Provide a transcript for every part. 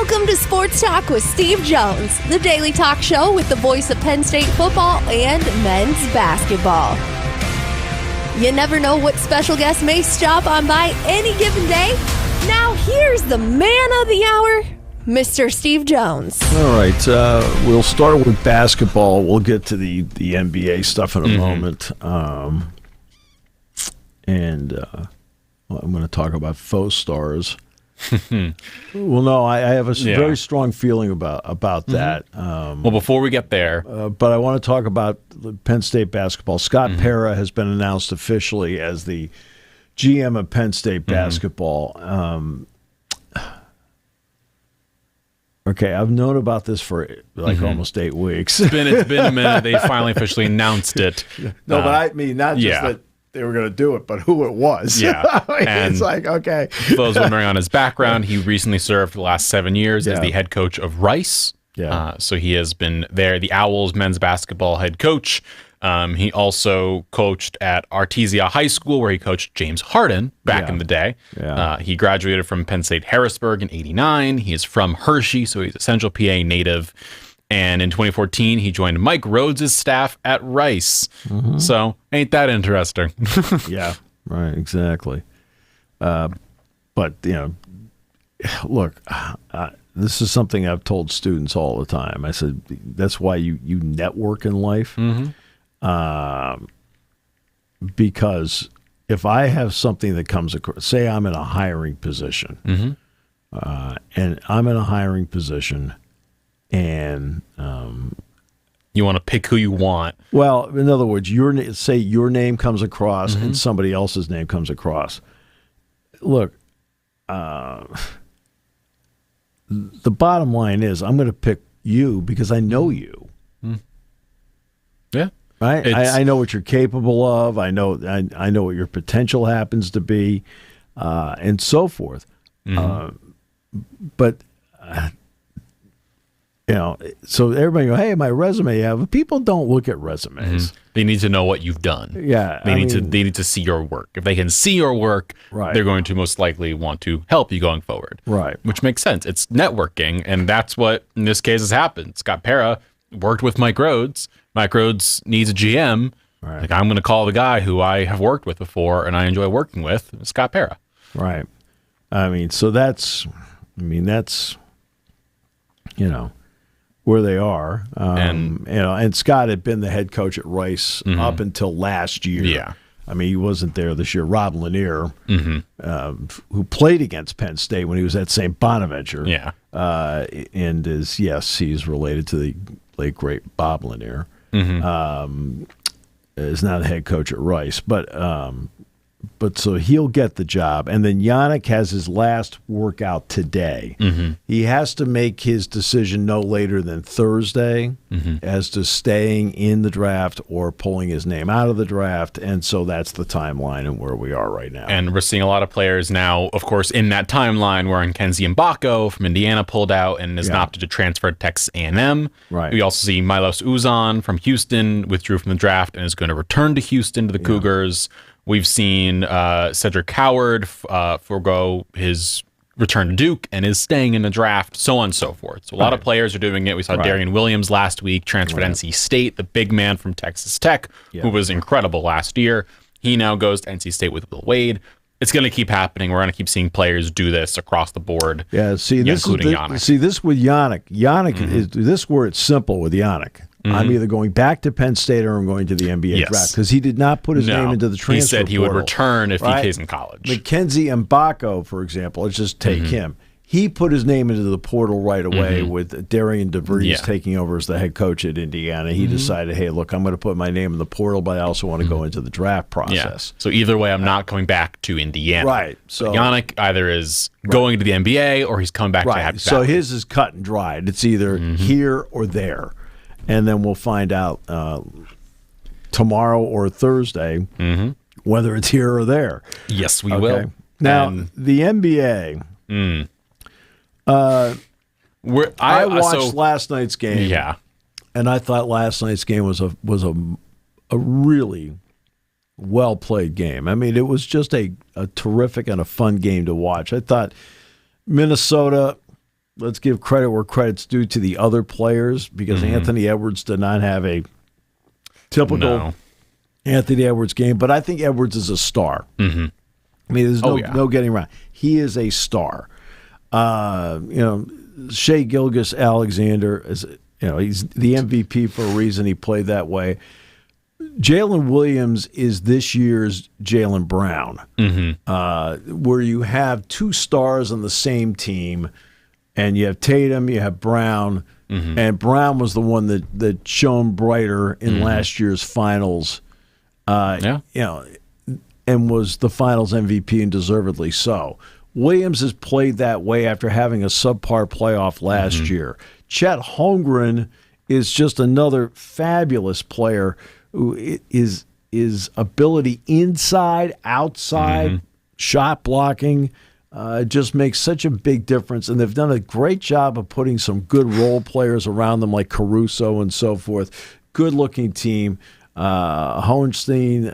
Welcome to Sports Talk with Steve Jones, the daily talk show with the voice of Penn State football and men's basketball. You never know what special guest may stop on by any given day. Now here's the man of the hour, Mr. Steve Jones. All right, we'll start with basketball. We'll get to the NBA stuff in a moment. I'm going to talk about faux stars. Well, no, I have a very strong feeling about that. Well, before we get there. But I want to talk about Penn State basketball. Scott Pera has been announced officially as the GM of Penn State basketball. Okay, I've known about this for almost 8 weeks. It's been a minute. They finally officially announced it. No, but I mean, not just that they were going to do it, but who it was. Yeah. It's like, okay. For those wondering on his background, he recently served the last 7 years as the head coach of Rice. Yeah. So he has been there, the Owls men's basketball head coach. He also coached at Artesia High School, where he coached James Harden back in the day. Yeah. He graduated from Penn State Harrisburg in '89. He is from Hershey, so he's a Central PA native. And in 2014, he joined Mike Rhodes' staff at Rice. So ain't that interesting? Yeah, right, exactly. But, look, this is something I've told students all the time. I said, that's why you network in life. Because if I have something that comes across, say I'm in a hiring position, and I'm in a hiring position, and you want to pick who you want. Well, in other words, say your name comes across and somebody else's name comes across. Look, the bottom line is I'm going to pick you because I know you. Yeah. Right? I know what you're capable of. I know what your potential happens to be, and so forth. But so everybody go, hey, my resume. Yeah, but people don't look at resumes. They need to know what you've done. Yeah, they need to see your work. If they can see your work, they're going to most likely want to help you going forward. Right, which makes sense. It's networking, and that's what in this case has happened. Scott Pera worked with Mike Rhodes. Mike Rhodes needs a GM. Right. Like, I'm going to call the guy who I have worked with before and I enjoy working with, Scott Pera. Right. I mean, so that's where they are. And Scott had been the head coach at Rice up until last year. Yeah. I mean, he wasn't there this year. Rob Lanier, who played against Penn State when he was at St. Bonaventure. Yeah. And he's related to the late, great Bob Lanier. Is now the head coach at Rice. But so he'll get the job. And then Yannick has his last workout today. He has to make his decision no later than Thursday as to staying in the draft or pulling his name out of the draft. And so that's the timeline and where we are right now. And we're seeing a lot of players now, of course, in that timeline where Kenzie Mbako from Indiana pulled out and is opted to transfer to Texas A&M. Right. We also see Milos Uzan from Houston withdrew from the draft and is going to return to Houston to the Cougars. We've seen Cedric Howard forego his return to Duke and is staying in the draft, so on and so forth. So a lot of players are doing it. We saw Darian Williams last week, transferred to NC State, the big man from Texas Tech, who was incredible last year. He now goes to NC State with Will Wade. It's going to keep happening. We're going to keep seeing players do this across the board. Yeah, including Yannick. See, this with Yannick. Yannick is this where it's simple with Yannick. I'm either going back to Penn State or I'm going to the NBA draft because he did not put his name into the transfer He said he portal, would return if he plays in college. Mackenzie Mbako, for example, let's just take him. He put his name into the portal right away with Darian DeVries taking over as the head coach at Indiana. He decided, hey, look, I'm going to put my name in the portal, but I also want to go into the draft process. So either way, I'm not coming back to Indiana. Right. So Yannick either is going to the NBA or he's coming back to Happy So Valley. his is cut and dried. It's either here or there. And then we'll find out tomorrow or Thursday whether it's here or there. Yes, we will. Now, the NBA. I watched last night's game. Yeah. And I thought last night's game was a really well-played game. I mean, it was just a terrific and a fun game to watch. I thought Minnesota let's give credit where credit's due to the other players, because Anthony Edwards did not have a typical Anthony Edwards game. But I think Edwards is a star. I mean, there's no getting around. He is a star. Shai Gilgeous-Alexander is, he's the MVP for a reason. He played that way. Jalen Williams is this year's Jaylen Brown, where you have two stars on the same team, and you have Tatum, you have Brown, and Brown was the one that shone brighter in last year's finals. And was the finals MVP, and deservedly so. Williams has played that way after having a subpar playoff last year. Chet Holmgren is just another fabulous player who is ability inside, outside, shot blocking just makes such a big difference. And they've done a great job of putting some good role players around them like Caruso and so forth. Good-looking team. Hohenstein,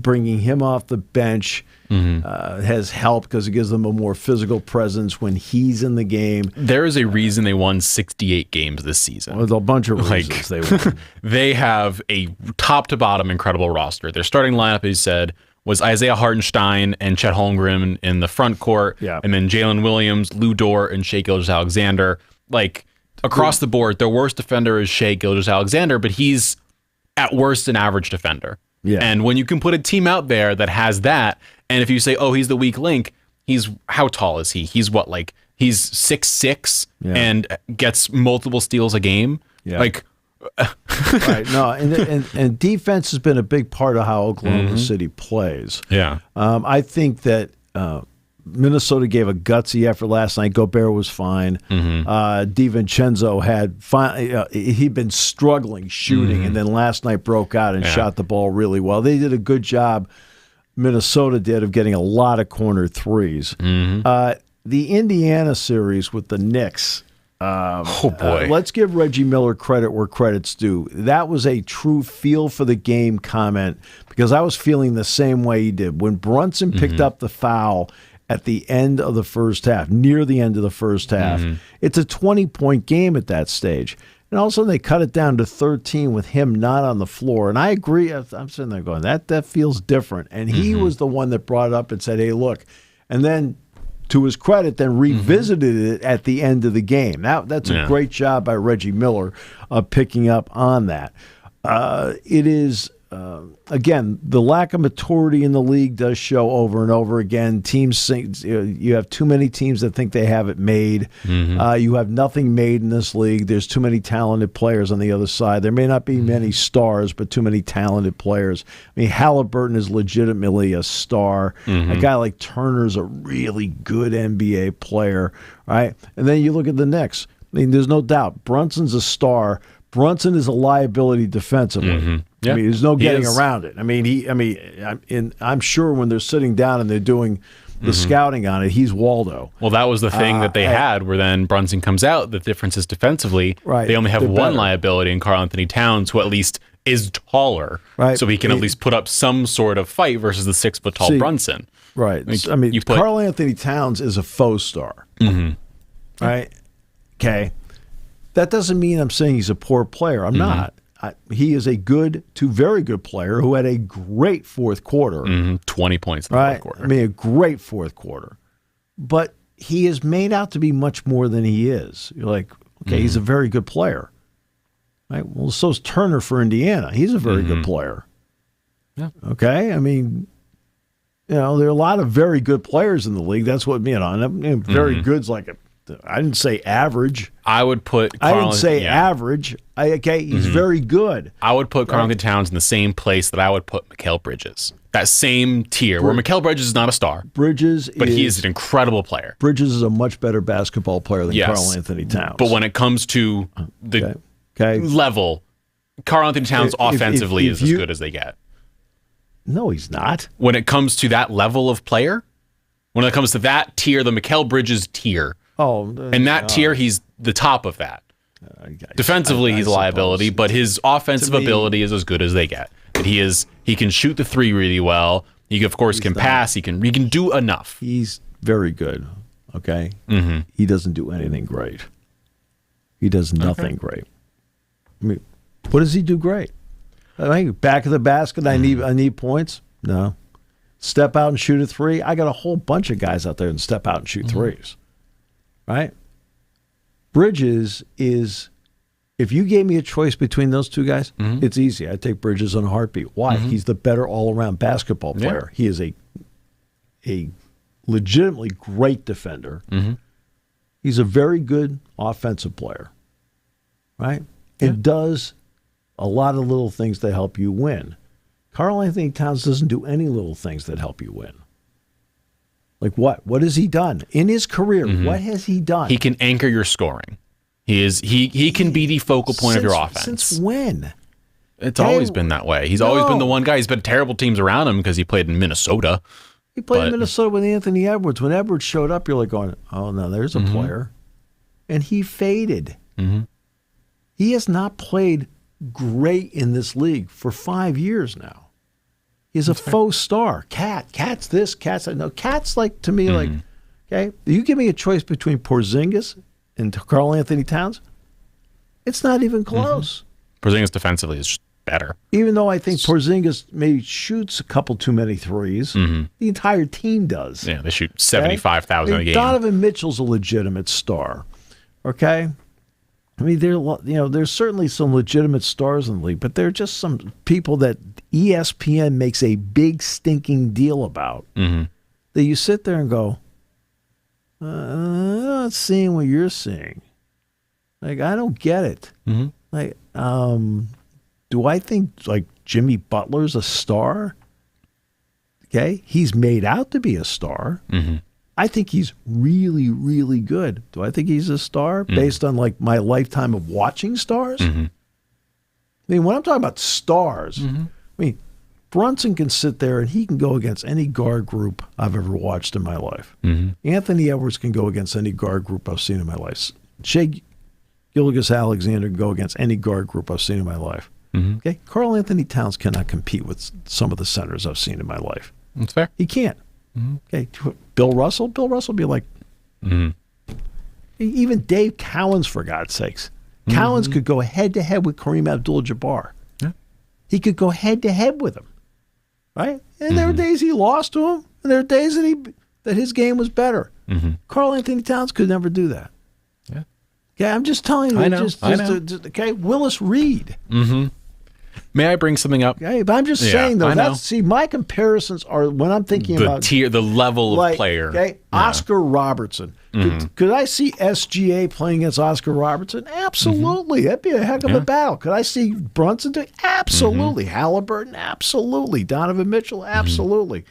bringing him off the bench has helped because it gives them a more physical presence when he's in the game. There is a reason they won 68 games this season. There's a bunch of reasons they won. They have a top-to-bottom incredible roster. Their starting lineup, as you said, was Isaiah Hartenstein and Chet Holmgren in the front court, and then Jalen Williams, Lou Dort, and Shai Gilgeous-Alexander. Across the board, their worst defender is Shai Gilgeous-Alexander, but he's at worst an average defender. And when you can put a team out there that has that, and if you say, oh, he's the weak link, how tall is he? He's what, he's 6'6" and gets multiple steals a game? Right. No, and defense has been a big part of how Oklahoma City plays. I think that Minnesota gave a gutsy effort last night. Gobert was fine. DiVincenzo he'd been struggling shooting, and then last night broke out and shot the ball really well. They did a good job, Minnesota did, of getting a lot of corner threes. The Indiana series with the Knicks, let's give Reggie Miller credit where credit's due. That was a true feel for the game comment, because I was feeling the same way he did. When Brunson picked up the foul at the end of the first half, near the end of the first half, it's a 20-point game at that stage. And all of a sudden they cut it down to 13 with him not on the floor. And I agree. I'm sitting there going, that feels different. And he was the one that brought it up and said, hey, look. And then, to his credit, then revisited it at the end of the game. That's a great job by Reggie Miller of picking up on that. It is, again, the lack of maturity in the league does show over and over again. Teams, you have too many teams that think they have it made. You have nothing made in this league. There's too many talented players on the other side. There may not be many stars, but too many talented players. I mean, Halliburton is legitimately a star. A guy like Turner's a really good NBA player, right? And then you look at the Knicks. I mean, there's no doubt. Brunson's a star. Brunson is a liability defensively. I mean, there's no getting around it. I'm sure when they're sitting down and they're doing the scouting on it, he's Waldo. Well, that was the thing that they had, where then Brunson comes out. The difference is defensively. They only have one liability in Karl-Anthony Towns, who at least is taller, so he can at least put up some sort of fight versus the 6 foot tall Brunson. Karl-Anthony Towns is a faux star. Right? Okay. That doesn't mean I'm saying he's a poor player. I'm not. He is a good to very good player who had a great fourth quarter. 20 points in the fourth quarter. I mean, a great fourth quarter. But he is made out to be much more than he is. You're like, okay, he's a very good player. Right? Well, so's Turner for Indiana. He's a very good player. Okay? I mean, there are a lot of very good players in the league. That's what, very good's like I didn't say average. I would put I didn't say average. He's very good. I would put Karl-Anthony Towns in the same place that I would put Mikal Bridges. That same tier, where Mikal Bridges is not a star. But he is an incredible player. Bridges is a much better basketball player than Karl-Anthony Towns. But when it comes to the level, Karl-Anthony Towns offensively is as good as they get. No, he's not. When it comes to that level of player, when it comes to that tier, the Mikal Bridges tier, and that tier, he's the top of that. Defensively, he's a liability, but his offensive ability is as good as they get. He can shoot the three really well. He, of course, can pass. He can do enough. He's very good. okay, he doesn't do anything great. He does nothing great. I mean, what does he do great? I mean, back of the basket, I need points? No. Step out and shoot a three? I got a whole bunch of guys out there that step out and shoot threes. Right? Bridges is, if you gave me a choice between those two guys, it's easy. I'd take Bridges on a heartbeat. Why? He's the better all-around basketball player. He is a legitimately great defender. He's a very good offensive player. Right? It does a lot of little things that help you win. Karl Anthony Towns doesn't do any little things that help you win. Like what? What has he done in his career? What has he done? He can anchor your scoring. He can be the focal point of your offense. Since when? It's always been that way. He's always been the one guy. He's been terrible teams around him because he played in Minnesota. He played in Minnesota with Anthony Edwards. When Edwards showed up, you're like going, oh, no, there's a player. And he faded. He has not played great in this league for 5 years now. He's a faux star. Cat's this, Cat's that. No, Cat's like, to me, like, okay, you give me a choice between Porzingis and Karl Anthony Towns, it's not even close. Porzingis defensively is just better. Even though I think Porzingis maybe shoots a couple too many threes, the entire team does. Yeah, they shoot 75,000 a game. Donovan Mitchell's a legitimate star. Okay? I mean, there's certainly some legitimate stars in the league, but there are just some people that ESPN makes a big stinking deal about that you sit there and go, I'm not seeing what you're seeing. Like, I don't get it. Like, do I think like Jimmy Butler's a star? Okay, he's made out to be a star. I think he's really, really good. Do I think he's a star based on like my lifetime of watching stars? I mean, when I'm talking about stars, I mean, Brunson can sit there and he can go against any guard group I've ever watched in my life. Anthony Edwards can go against any guard group I've seen in my life. Shea Gilgeous-Alexander can go against any guard group I've seen in my life. Okay, Karl Anthony Towns cannot compete with some of the centers I've seen in my life. That's fair. He can't. Okay, Bill Russell would be like, even Dave Cowens, for God's sakes. Cowens could go head-to-head with Kareem Abdul-Jabbar. He could go head-to-head with him, right? And there were days he lost to him, and there were days that his game was better. Karl Anthony Towns could never do that. Okay, I'm just telling you. I know. Okay, Willis Reed. May I bring something up? Okay, but I'm just saying, though. My comparisons are when I'm thinking about the level of player. Okay, Oscar Robertson. Could I see SGA playing against Oscar Robertson? Absolutely. That'd be a heck of a battle. Could I see Brunson do it? Absolutely. Halliburton? Absolutely. Donovan Mitchell? Absolutely.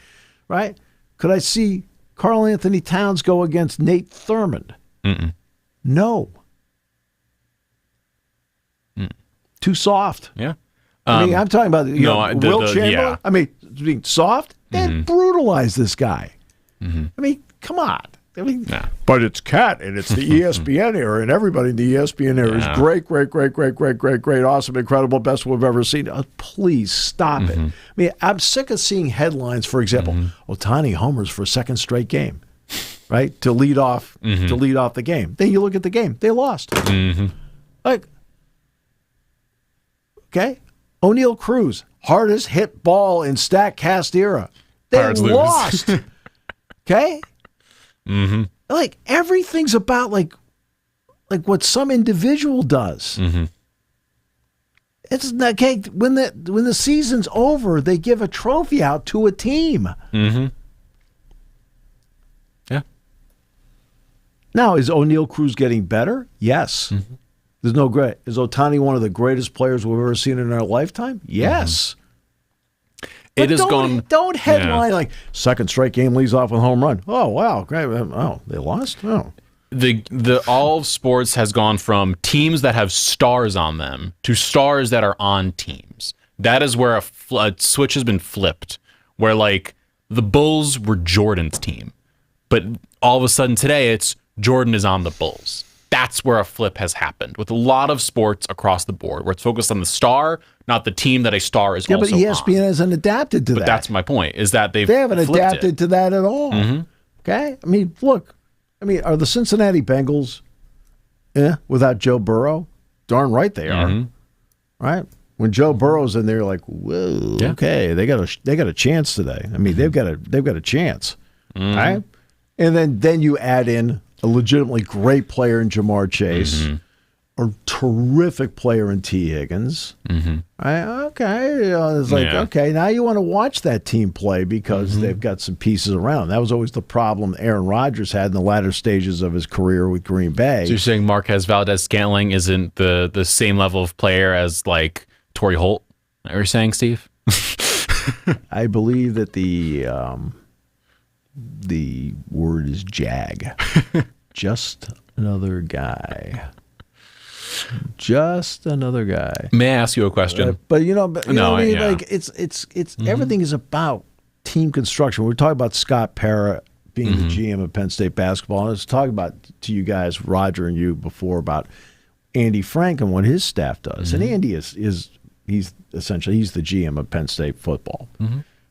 Right? Could I see Karl Anthony Towns go against Nate Thurmond? No. Too soft. Yeah. I mean, I'm talking about Will Chamberlain. Yeah. I mean, being soft, they brutalized this guy. I mean, come on. I mean, but it's Cat, and it's the ESPN era, and everybody in the ESPN era is great, awesome, incredible, best we've ever seen. Please stop it. I mean, I'm sick of seeing headlines, for example, Ohtani homers for a second straight game, right? To lead off the game. Then you look at the game, they lost. Like, okay, O'Neal Cruz, hardest hit ball in StatCast era. They Pirates lost. Okay? Like, everything's about like what some individual does. It's not, okay, when the season's over, they give a trophy out to a team. Yeah. Now, is O'Neal Cruz getting better? Yes. There's no great. Is Ohtani one of the greatest players we've ever seen in our lifetime? Yes. It has gone. Don't headline like second straight game leads off with a home run. Oh wow, great! Oh, they lost. Oh, the all of sports has gone from teams that have stars on them to stars that are on teams. That is where a switch has been flipped. Where like the Bulls were Jordan's team, but all of a sudden today it's Jordan is on the Bulls. That's where a flip has happened with a lot of sports across the board, where it's focused on the star, not the team that a star is also on. Yeah, but ESPN hasn't adapted to that. But that's my point, is that they haven't adapted to that at all. Okay? I mean, look, I mean, are the Cincinnati Bengals without Joe Burrow? Darn right they are. Right? When Joe Burrow's in there, you're like, whoa, okay, they got a chance today. I mean, they've got a chance. Right? And then you add in a legitimately great player in Jamar Chase, a terrific player in T. Higgins. Right? Okay. It's like, okay, now you want to watch that team play because they've got some pieces around. That was always the problem Aaron Rodgers had in the latter stages of his career with Green Bay. So you're saying Marquez Valdez-Scantling isn't the same level of player as, like, Torrey Holt? Is that what you're saying, Steve? I believe that the word is jag. Just another guy. Just another guy. May I ask you a question? But you know what I mean? Like it's everything is about team construction. We're talking about Scott Parra being the GM of Penn State basketball. I was talking about to you guys, Roger and you, before about Andy Frank and what his staff does. And Andy he's essentially the GM of Penn State football.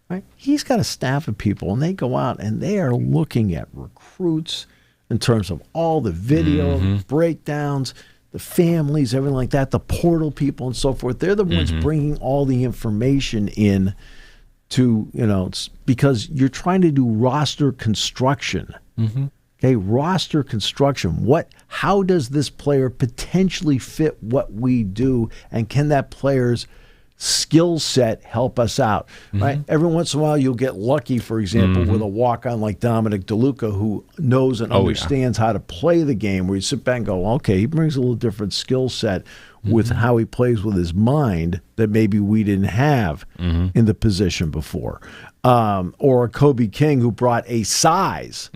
Right? He's got a staff of people, and they go out and they are looking at recruits in terms of all the video breakdowns, the families, everything like that, the portal people and so forth. They're the ones bringing all the information in to, because you're trying to do roster construction. Okay, roster construction. How does this player potentially fit what we do, and can that player's skill set help us out? Right? Every once in a while you'll get lucky, for example, with a walk-on like Dominic DeLuca, who knows and understands how to play the game, where you sit back and go, okay, he brings a little different skill set with how he plays with his mind that maybe we didn't have in the position before. Or a Kobe King, who brought a size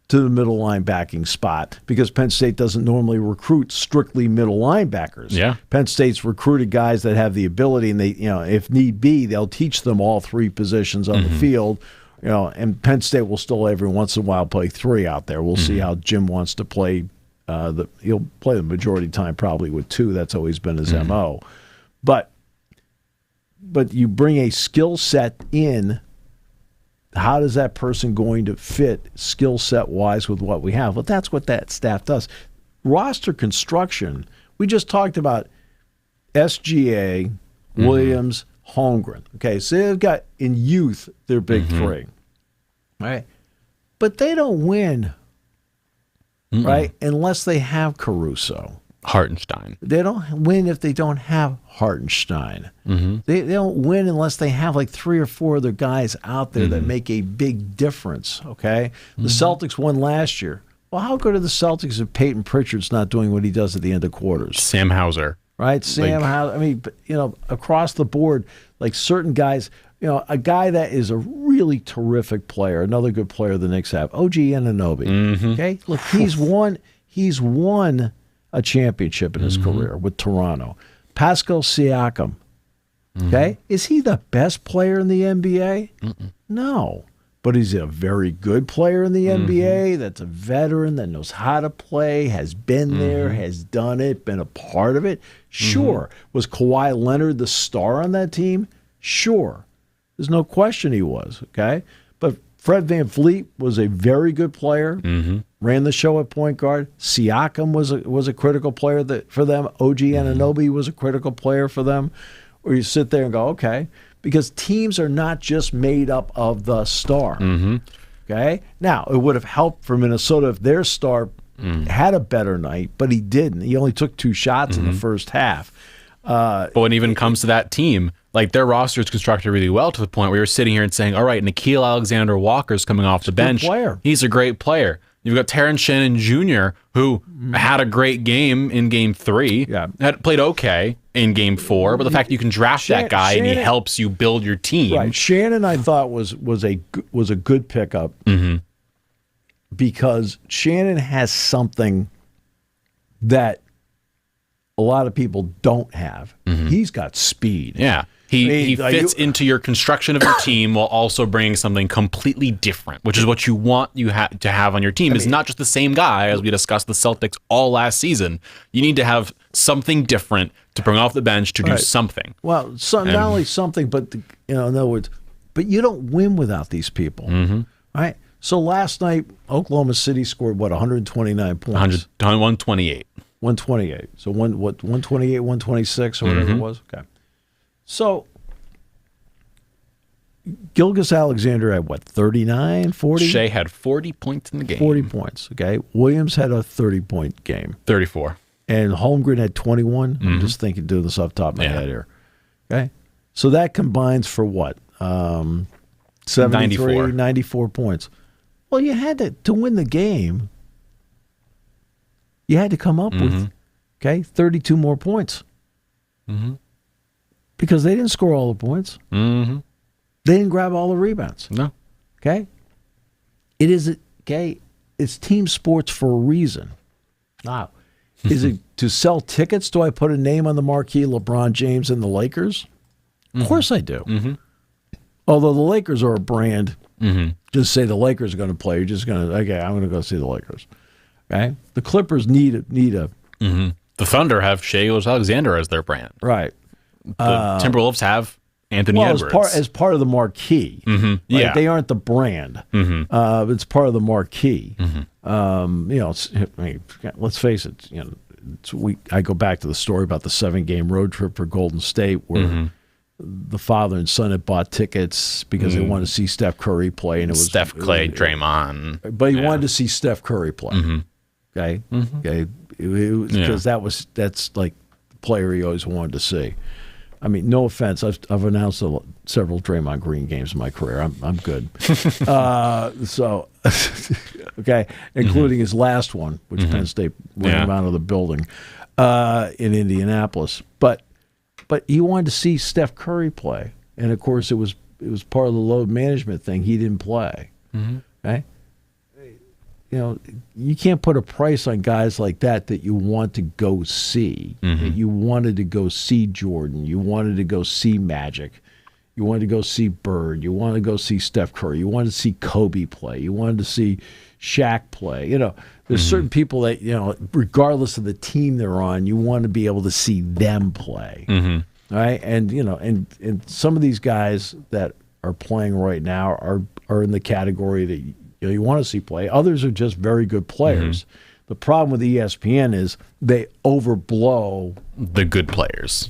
to the middle linebacking spot, because Penn State doesn't normally recruit strictly middle linebackers. Yeah. Penn State's recruited guys that have the ability, and they, if need be, they'll teach them all three positions on the field. And Penn State will still every once in a while play three out there. We'll see how Jim wants to play. He'll play the majority of the time probably with two. That's always been his MO. But you bring a skill set in. How is that person going to fit skill set wise with what we have? Well, that's what that staff does. Roster construction, we just talked about SGA, Williams, Holmgren. Okay, so they've got in youth their big three. Right? But they don't win, right, unless they have Caruso. Hartenstein. They don't win if they don't have Hartenstein. They don't win unless they have like three or four other guys out there that make a big difference, okay? The Celtics won last year. Well, how good are the Celtics if Peyton Pritchard's not doing what he does at the end of quarters? Sam Hauser. Right? Sam Hauser. I mean, across the board, like certain guys, a guy that is a really terrific player, another good player the Knicks have, OG Anunoby. Okay? Look, he's won a championship in his career with Toronto. Pascal Siakam, okay? Is he the best player in the NBA? No. But he's a very good player in the NBA that's a veteran that knows how to play, has been there, has done it, been a part of it. Sure. Was Kawhi Leonard the star on that team? Sure. There's no question he was, okay? But Fred VanVleet was a very good player, ran the show at point guard. Siakam was a critical player for them. OG Anunoby was a critical player for them. Or you sit there and go, okay, because teams are not just made up of the star. Okay? Now, it would have helped for Minnesota if their star had a better night, but he didn't. He only took 2 shots in the first half. But when it even comes to that team, like their roster is constructed really well to the point where you're sitting here and saying, all right, Nickeil Alexander-Walker's coming off the bench. Player. He's a great player. You've got Terrence Shannon Jr., who had a great game in Game 3, had played okay in Game 4, but the fact that you can draft that guy and he helps you build your team. Right. Shannon, I thought, was a good pickup because Shannon has something that a lot of people don't have. He's got speed. Yeah. He fits into your construction of your team while also bringing something completely different, which is what you want to have on your team. Is not just the same guy, as we discussed the Celtics all last season. You need to have something different to bring off the bench to do something. Well, not only something, but in other words, but you don't win without these people, right? So last night, Oklahoma City scored, 129 points? 128. 128. So 128, 126 or whatever it was? Okay. So Gilgeous Alexander had 39, 40? Shea had 40 points in the game. 40 points, okay. Williams had a 30-point game. 34. And Holmgren had 21. I'm just doing this off the top of my head here. Okay. So that combines for what? 73, 94 points. Well, you had to win the game, you had to come up with, 32 more points. Because they didn't score all the points. They didn't grab all the rebounds. No. Okay? It's team sports for a reason. Now, is it to sell tickets? Do I put a name on the marquee, LeBron James and the Lakers? Of course I do. Although the Lakers are a brand, just say the Lakers are going to play. You're just going to, okay, I'm going to go see the Lakers. Okay? The Clippers need a The Thunder have Shea Alexander as their brand. right. The Timberwolves have Anthony Edwards. As part of the marquee. Right? Yeah. They aren't the brand. It's part of the marquee. Let's face it. I go back to the story about the 7-game road trip for Golden State where the father and son had bought tickets because they wanted to see Steph Curry play, and it was Steph, Clay, Draymond. But he wanted to see Steph Curry play. Okay, because that's like the player he always wanted to see. I mean, no offense, I've announced several Draymond Green games in my career. I'm good. Okay, including his last one, which Penn State went him out of the building in Indianapolis. But he wanted to see Steph Curry play, and of course it was part of the load management thing. He didn't play. Okay, you can't put a price on guys like that you want to go see. You wanted to go see Jordan. You wanted to go see Magic. You wanted to go see Bird. You wanted to go see Steph Curry. You wanted to see Kobe play. You wanted to see Shaq play. There's certain people that, regardless of the team they're on, you want to be able to see them play. All right? And, and some of these guys that are playing right now are in the category that you want to see play. Others are just very good players. The problem with ESPN is they overblow the good players.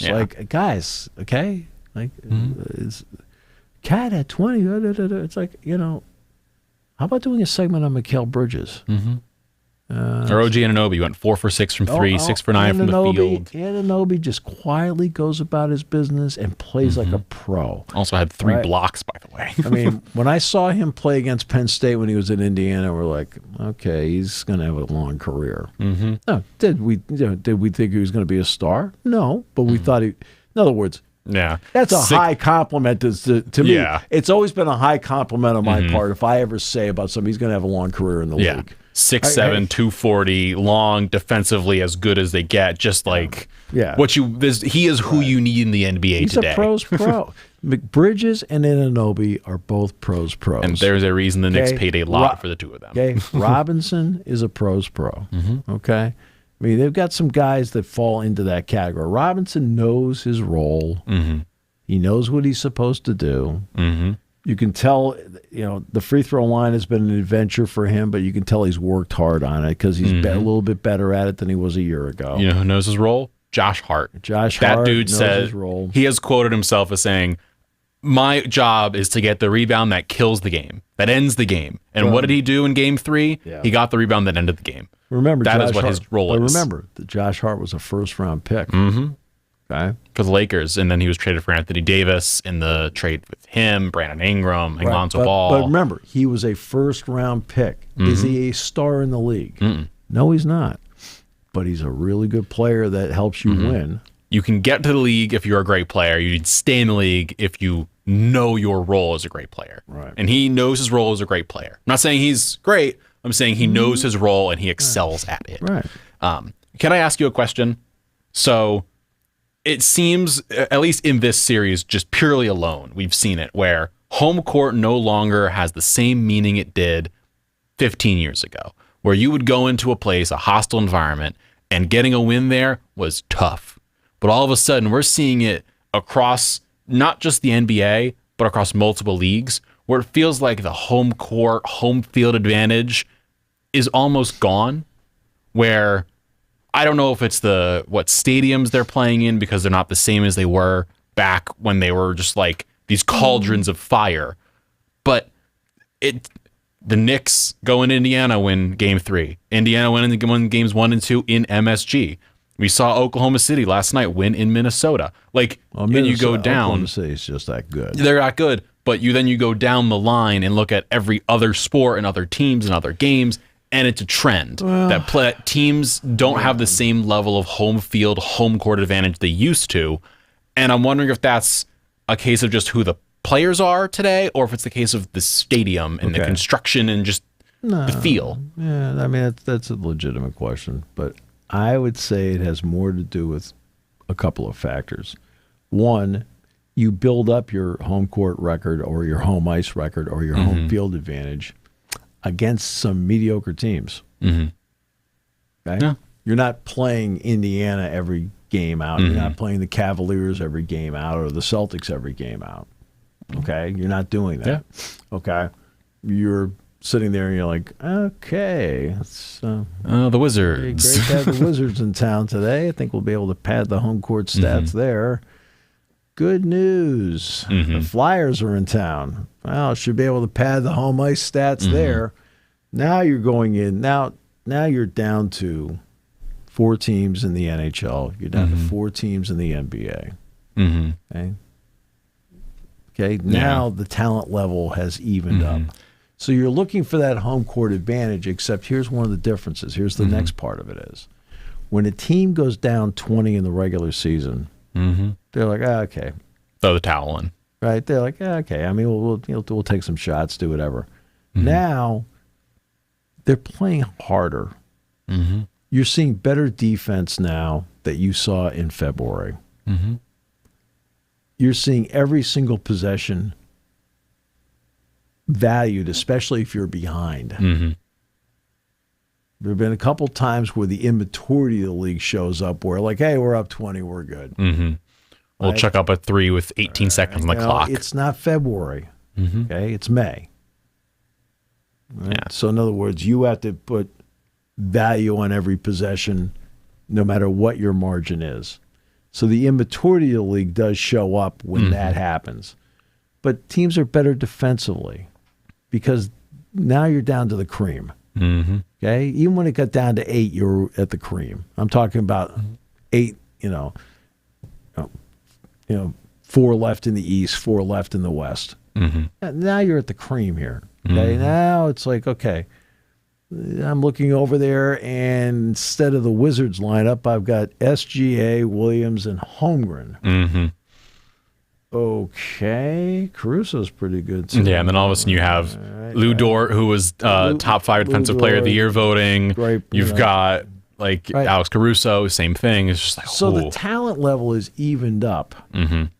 Yeah. Like, guys, okay? Like, Cat at 20. It's like, how about doing a segment on Mikal Bridges? Or OG Anunoby went 4 for 6 from 3, 6 for 9 from the field. Anunoby just quietly goes about his business and plays like a pro. Also had 3 blocks, by the way. I mean, when I saw him play against Penn State when he was in Indiana, we're like, okay, he's going to have a long career. No, did we think he was going to be a star? No, but we thought he. In other words. Yeah, that's a high compliment to me. Yeah. It's always been a high compliment on my part if I ever say about somebody he's going to have a long career in the league. 6'7", 240, long, defensively as good as they get. Just like he is who you need in the NBA today. He's a pro's pro. Bridges and Anunoby are both pros. And there's a reason the Knicks paid a lot for the two of them. Okay, Robinson is a pro's pro. Okay. I mean, they've got some guys that fall into that category. Robinson knows his role. He knows what he's supposed to do. You can tell, the free throw line has been an adventure for him, but you can tell he's worked hard on it because he's a little bit better at it than he was a year ago. You know who knows his role? Josh Hart. That dude said his role. He has quoted himself as saying, "My job is to get the rebound that kills the game, that ends the game." And what did he do in Game 3? He got the rebound that ended the game. Remember, that is what his role is. Remember that Josh Hart was a first-round pick. Okay, for the Lakers, and then he was traded for Anthony Davis in the trade with him, Brandon Ingram, Lonzo Ball. But remember, he was a first-round pick. Is he a star in the league? No, he's not. But he's a really good player that helps you win. You can get to the league if you're a great player. You need to stay in the league if you know your role as a great player. Right. And he knows his role as a great player. I'm not saying he's great. I'm saying he knows his role and he excels at it. Right. Can I ask you a question? So it seems, at least in this series, just purely alone, we've seen it where home court no longer has the same meaning it did 15 years ago, where you would go into a place, a hostile environment, and getting a win there was tough. But all of a sudden, we're seeing it across not just the NBA, but across multiple leagues, where it feels like the home court, home field advantage is almost gone, where I don't know if it's what stadiums they're playing in, because they're not the same as they were back when they were just like these cauldrons of fire. But the Knicks go in Indiana, win Game 3. Indiana win Games 1 and 2 in MSG. We saw Oklahoma City last night win in Minnesota. Like, and you go down. Oklahoma City's just that good. They're that good, but you go down the line and look at every other sport and other teams and other games, and it's a trend that teams don't have the same level of home field, home court advantage they used to. And I'm wondering if that's a case of just who the players are today, or if it's the case of the stadium and the construction and just the feel. Yeah, I mean, that's a legitimate question, but I would say it has more to do with a couple of factors. One, you build up your home court record or your home ice record or your home field advantage against some mediocre teams. Okay? Yeah. You're not playing Indiana every game out. You're not playing the Cavaliers every game out or the Celtics every game out. Okay? You're not doing that. Yeah. Okay? You're sitting there and you're like, okay, it's the Wizards. Great to have the Wizards in town today. I think we'll be able to pad the home court stats there. Good news. The Flyers are in town. Well, should be able to pad the home ice stats there. Now you're going in. Now you're down to 4 teams in the NHL. You're down to 4 teams in the NBA. Okay. Now the talent level has evened up. So you're looking for that home court advantage, except here's one of the differences. Here's the next part of it is. When a team goes down 20 in the regular season, they're like, okay. Throw the towel in. Right? They're like, okay. I mean, we'll take some shots, do whatever. Now, they're playing harder. You're seeing better defense now that you saw in February. You're seeing every single possession valued, especially if you're behind. There have been a couple times where the immaturity of the league shows up where, like, hey, we're up 20, we're good. We'll check up at 3 with 18 seconds on the clock. It's not February, okay? It's May. Right? Yeah. So, in other words, you have to put value on every possession no matter what your margin is. So the immaturity of the league does show up when that happens. But teams are better defensively because now you're down to the cream. Okay? Even when it got down to 8, you were at the cream. I'm talking about 8, 4 left in the East, 4 left in the West. Now you're at the cream here. Okay? Now it's like, okay, I'm looking over there, and instead of the Wizards lineup, I've got SGA, Williams, and Holmgren. Okay, Caruso's pretty good too. Yeah, and then all of a sudden you have Lou Dort, who was top 5 defensive player of the year voting. You've got Alex Caruso, same thing. It's just like, so the talent level is evened up, and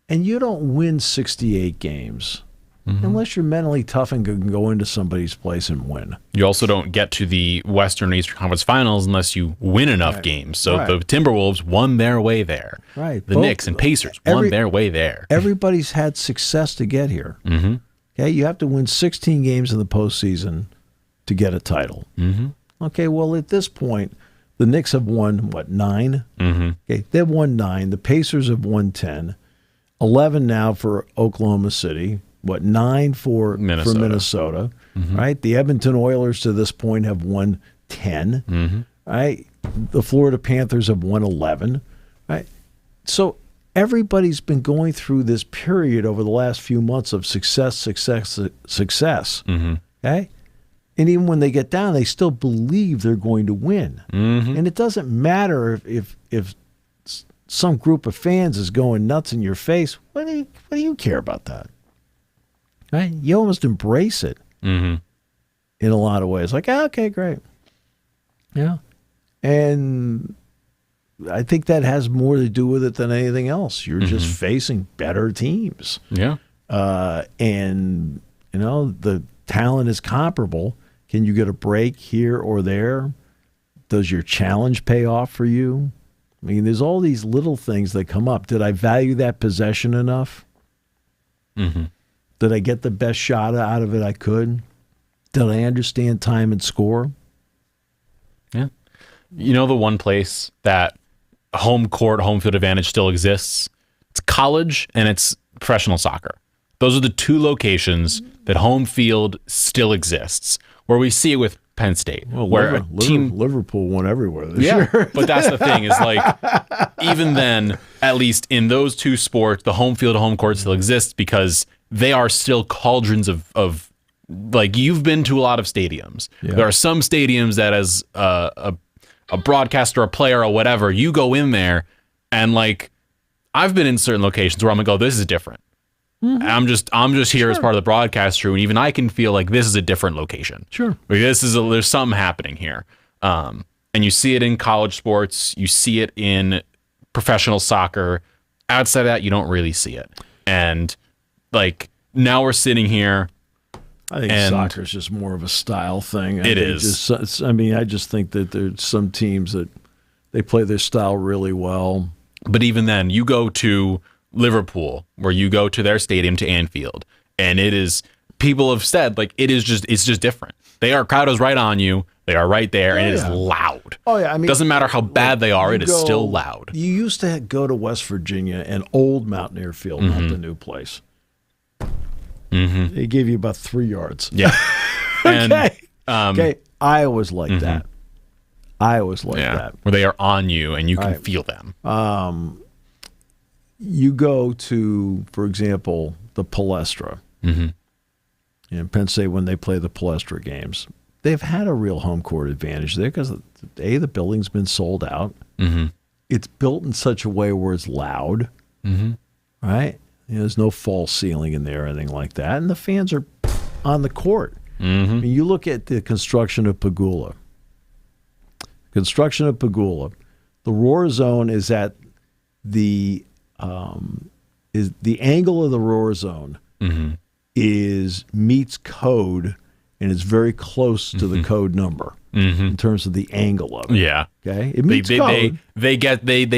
you don't win 68 games. Unless you're mentally tough and can go into somebody's place and win. You also don't get to the Western and Eastern Conference Finals unless you win enough games. So the Timberwolves won their way there. The Knicks and Pacers won their way there. Everybody's had success to get here. Okay, you have to win 16 games in the postseason to get a title. Okay, well, at this point, the Knicks have won, 9? Okay, they've won 9. The Pacers have won 10. 11 now for Oklahoma City. 9 for Minnesota, right? The Edmonton Oilers to this point have won 10, right? The Florida Panthers have won 11, right? So everybody's been going through this period over the last few months of success, okay? And even when they get down, they still believe they're going to win. And it doesn't matter if some group of fans is going nuts in your face. What do you care about that? Right? You almost embrace it in a lot of ways. Like, okay, great. Yeah. And I think that has more to do with it than anything else. You're just facing better teams. Yeah. And, the talent is comparable. Can you get a break here or there? Does your challenge pay off for you? I mean, there's all these little things that come up. Did I value that possession enough? Did I get the best shot out of it I could? Did I understand time and score? Yeah. You know the one place that home field advantage still exists? It's college and it's professional soccer. Those are the two locations that home field still exists, where we see it with Penn State, where Liverpool won everywhere this year. But that's the thing is like, even then, at least in those two sports, the home field, home court still exists because they are still cauldrons of like, you've been to a lot of stadiums. Yeah. There are some stadiums that as a broadcaster, a player, or whatever, you go in there and like, I've been in certain locations where I'm gonna go, this is different. Mm-hmm. I'm just here as part of the broadcast crew, and even I can feel like this is a different location. Sure, like there's something happening here, and you see it in college sports, you see it in professional soccer. Outside of that, you don't really see it. And like now we're sitting here. I think soccer is just more of a style thing. It is. I just think that there's some teams that they play their style really well. But even then, you go to Liverpool, where you go to their stadium, to Anfield, and it is, people have said like it's just different. Crowd is right on you. They are right there, and it is loud. Oh yeah, I mean, doesn't matter how bad they are, it is still loud. You used to go to West Virginia and old Mountaineer Field, not the new place. Mm-hmm. They gave you about 3 yards. Yeah. Okay. Okay. I always like that. I always like that. Where they are on you and you can feel them. You go to, for example, the Palestra. Mm-hmm. In Penn State, when they play the Palestra games, they've had a real home court advantage there because, the building's been sold out. Mm-hmm. It's built in such a way where it's loud, right? There's no false ceiling in there or anything like that. And the fans are on the court. Mm-hmm. I mean, you look at the construction of Pagula. The roar zone is at the angle of the roar zone meets code, and it's very close to the code number in terms of the angle of it. Yeah. Okay. It meets code. They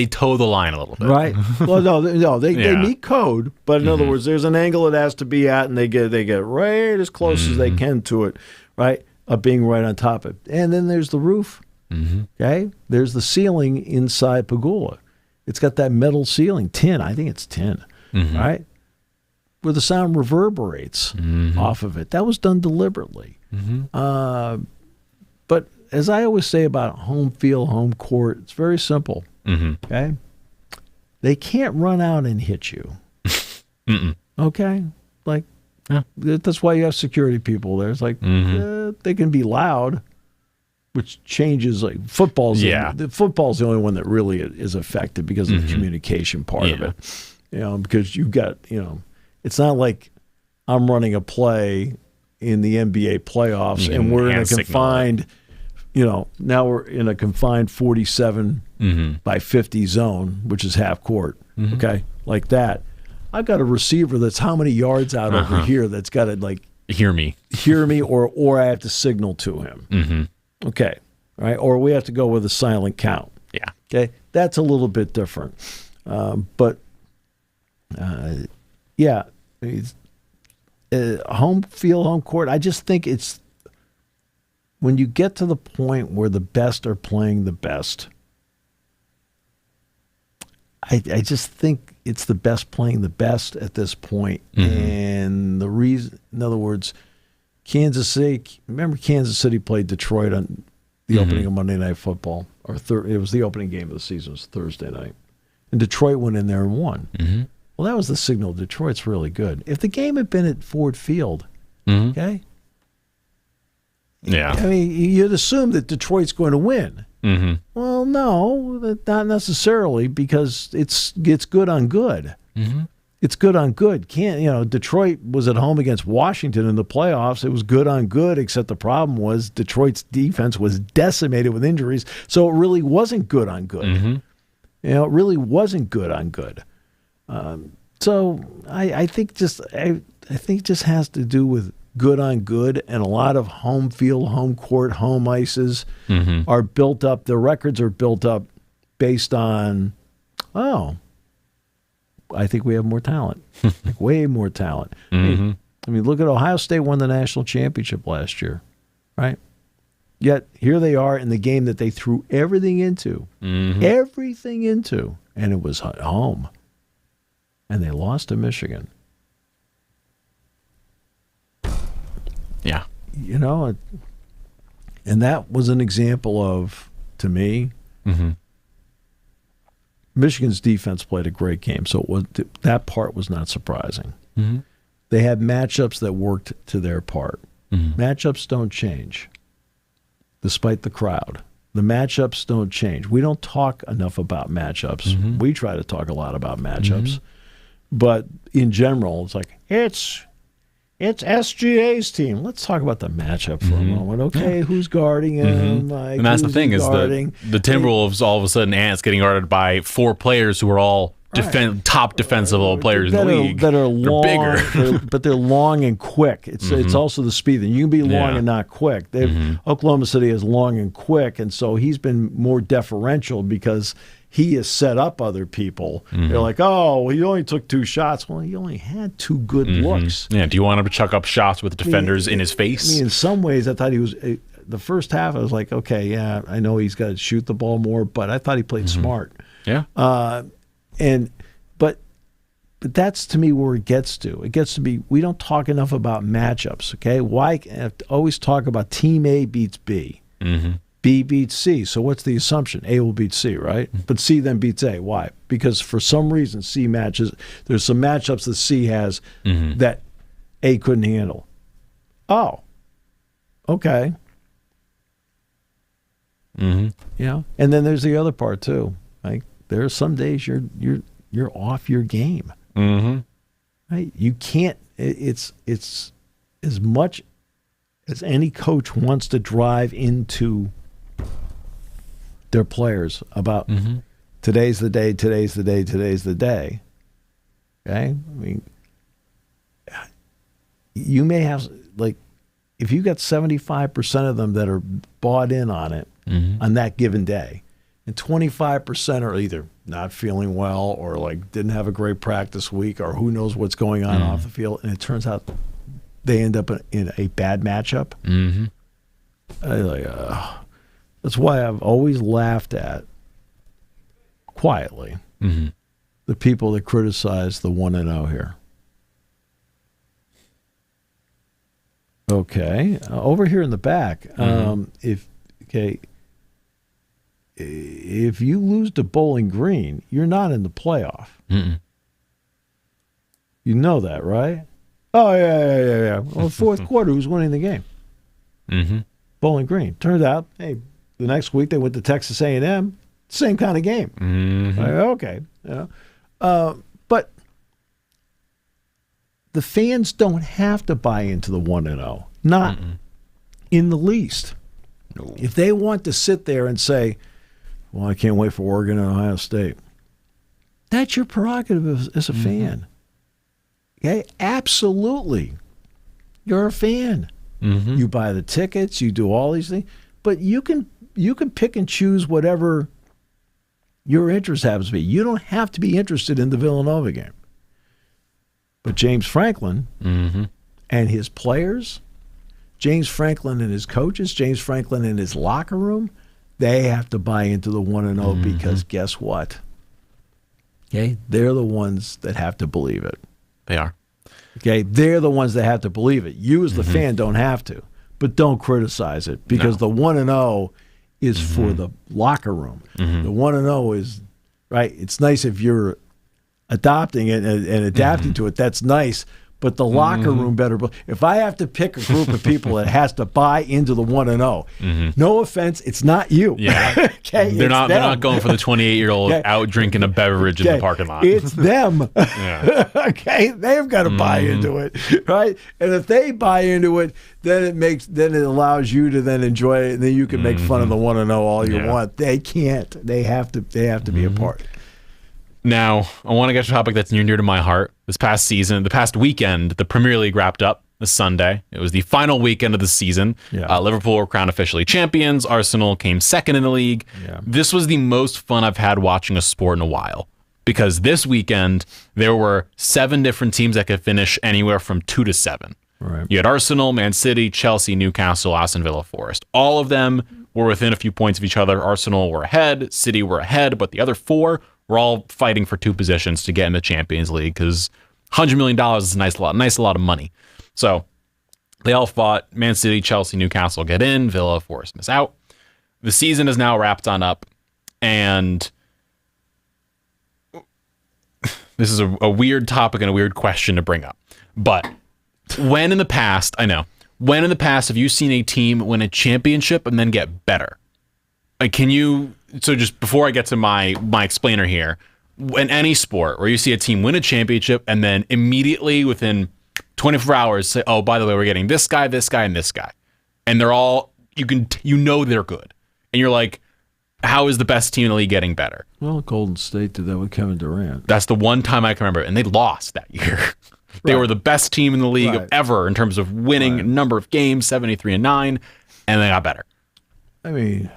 toe the line a little bit. Right. Well, they meet code, but in other words, there's an angle it has to be at, and they get right as close as they can to it, right? Being right on top of it. And then there's the roof. Okay. There's the ceiling inside Pagula. It's got that metal ceiling, tin. I think it's tin, right? Where the sound reverberates off of it. That was done deliberately. But as I always say about home field, home court, it's very simple. Okay? They can't run out and hit you. Okay? Like, that's why you have security people there. It's like, they can be loud, which changes, like football's football's the only one that really is affected because of the communication part of it. Because you've got, it's not like I'm running a play in the NBA playoffs and we're in a confined, now we're in a confined 47 by 50 zone, which is half court. Okay, like that. I've got a receiver that's how many yards out over here that's got to like hear me, or I have to signal to him. Okay, right? Or we have to go with a silent count. Yeah. Okay, that's a little bit different. But home field, home court, I just think it's when you get to the point where the best are playing the best, I just think it's the best playing the best at this point. And the reason, in other words, Kansas City played Detroit on the opening of Monday Night Football, it was the opening game of the season. It was Thursday night, and Detroit went in there and won. Well, that was the signal. Detroit's really good. If the game had been at Ford Field, okay, I mean, you'd assume that Detroit's going to win. Well, no, not necessarily, because it's good on good. It's good on good. Detroit was at home against Washington in the playoffs. It was good on good, except the problem was Detroit's defense was decimated with injuries, so it really wasn't good on good. It really wasn't good on good. So I think it just has to do with good on good, and a lot of home field, home court, home ices are built up. The records are built up based on, I think we have more talent, like way more talent. I mean, look at Ohio State won the national championship last year, right? Yet here they are in the game that they threw everything into, and it was at home. And they lost to Michigan. Yeah. You know, and that was an example of, to me, Michigan's defense played a great game, so that part was not surprising. They had matchups that worked to their part. Matchups don't change, despite the crowd. The matchups don't change. We don't talk enough about matchups. We try to talk a lot about matchups, but in general, it's like it's SGA's team. Let's talk about the matchup for a moment. Okay, who's guarding him? Like, and that's the thing is the Timberwolves all of a sudden Ants getting guarded by 4 players who are all top defensive players in the league. That are long, bigger. but they're long and quick. It's also the speed thing. You can be long and not quick. Oklahoma City is long and quick, and so he's been more deferential because he has set up other people. They're like, oh, well, he only took 2 shots. Well, he only had 2 good looks. Yeah. Do you want him to chuck up shots with defenders in his face? I mean, in some ways, I thought he was. The first half, I was like, okay, yeah, I know he's got to shoot the ball more, but I thought he played smart. Yeah. But that's to me where it gets to. It gets to be we don't talk enough about matchups. Okay, why always talk about team A beats B, B beats C. So what's the assumption? A will beat C, right? But C then beats A. Why? Because for some reason C matches. There's some matchups that C has that A couldn't handle. Oh, okay. Yeah, and then there's the other part too. Like there are some days you're off your game. Right? You can't. It's as much as any coach wants to drive into their players about today's the day, today's the day, today's the day. Okay, I mean, you may have like if you got 75% of them that are bought in on it on that given day. And 25% are either not feeling well or like didn't have a great practice week or who knows what's going on off the field. And it turns out they end up in a bad matchup. That's why I've always laughed at, quietly, the people that criticize the 1-0 here. Okay. Over here in the back, if you lose to Bowling Green, you're not in the playoff. You know that, right? Oh, yeah. Well, fourth quarter, who's winning the game? Bowling Green. Turns out, hey, the next week they went to Texas A&M. Same kind of game. Like, okay. But the fans don't have to buy into the 1-0. Not in the least. No. If they want to sit there and say, well, I can't wait for Oregon and Ohio State. That's your prerogative as a fan. Okay? Absolutely. You're a fan. You buy the tickets, you do all these things, but you can pick and choose whatever your interest happens to be. You don't have to be interested in the Villanova game. But James Franklin and his players, James Franklin and his coaches, James Franklin and his locker room, they have to buy into the 1-0 because guess what? Okay, they're the ones that have to believe it. They are. Okay, they're the ones that have to believe it. You as the fan don't have to, but don't criticize it because the 1-0 is for the locker room. The 1-0 is, right, it's nice if you're adopting it and adapting to it. That's nice. But the locker room better. If I have to pick a group of people that has to buy into the 1-0, no offense, it's not you. Yeah, okay, they're not going for the 28-year-old out drinking a beverage in the parking lot. It's them. Okay, they've got to buy into it, right? And if they buy into it, then it allows you to then enjoy it, and then you can make fun of the 1-0 all you want. They can't. They have to be a part. Now, I want to get to a topic that's near and dear to my heart. This past weekend, the Premier League wrapped up this Sunday. It was the final weekend of the season. Liverpool were crowned officially champions. Arsenal came second in the league. This was the most fun I've had watching a sport in a while. because this weekend there were 7 different teams that could finish anywhere from 2 to 7. Right. You had Arsenal, Man City, Chelsea, Newcastle, Aston Villa, Forest. All of them were within a few points of each other. Arsenal were ahead, City were ahead, but the other 4 were all fighting for 2 positions to get in the Champions League because $100 million is a nice lot of money. So they all fought. Man City, Chelsea, Newcastle get in. Villa, Forest miss out. The season is now wrapped on up, and this is a weird topic and a weird question to bring up. But when in the past have you seen a team win a championship and then get better? Like, so just before I get to my explainer here, in any sport where you see a team win a championship and then immediately within 24 hours say, oh, by the way, we're getting this guy, and this guy. And they're all, they're good. And you're like, how is the best team in the league getting better? Well, Golden State did that with Kevin Durant. That's the one time I can remember. And they lost that year. They were the best team in the league ever in terms of winning number of games, 73-9, and they got better. I mean,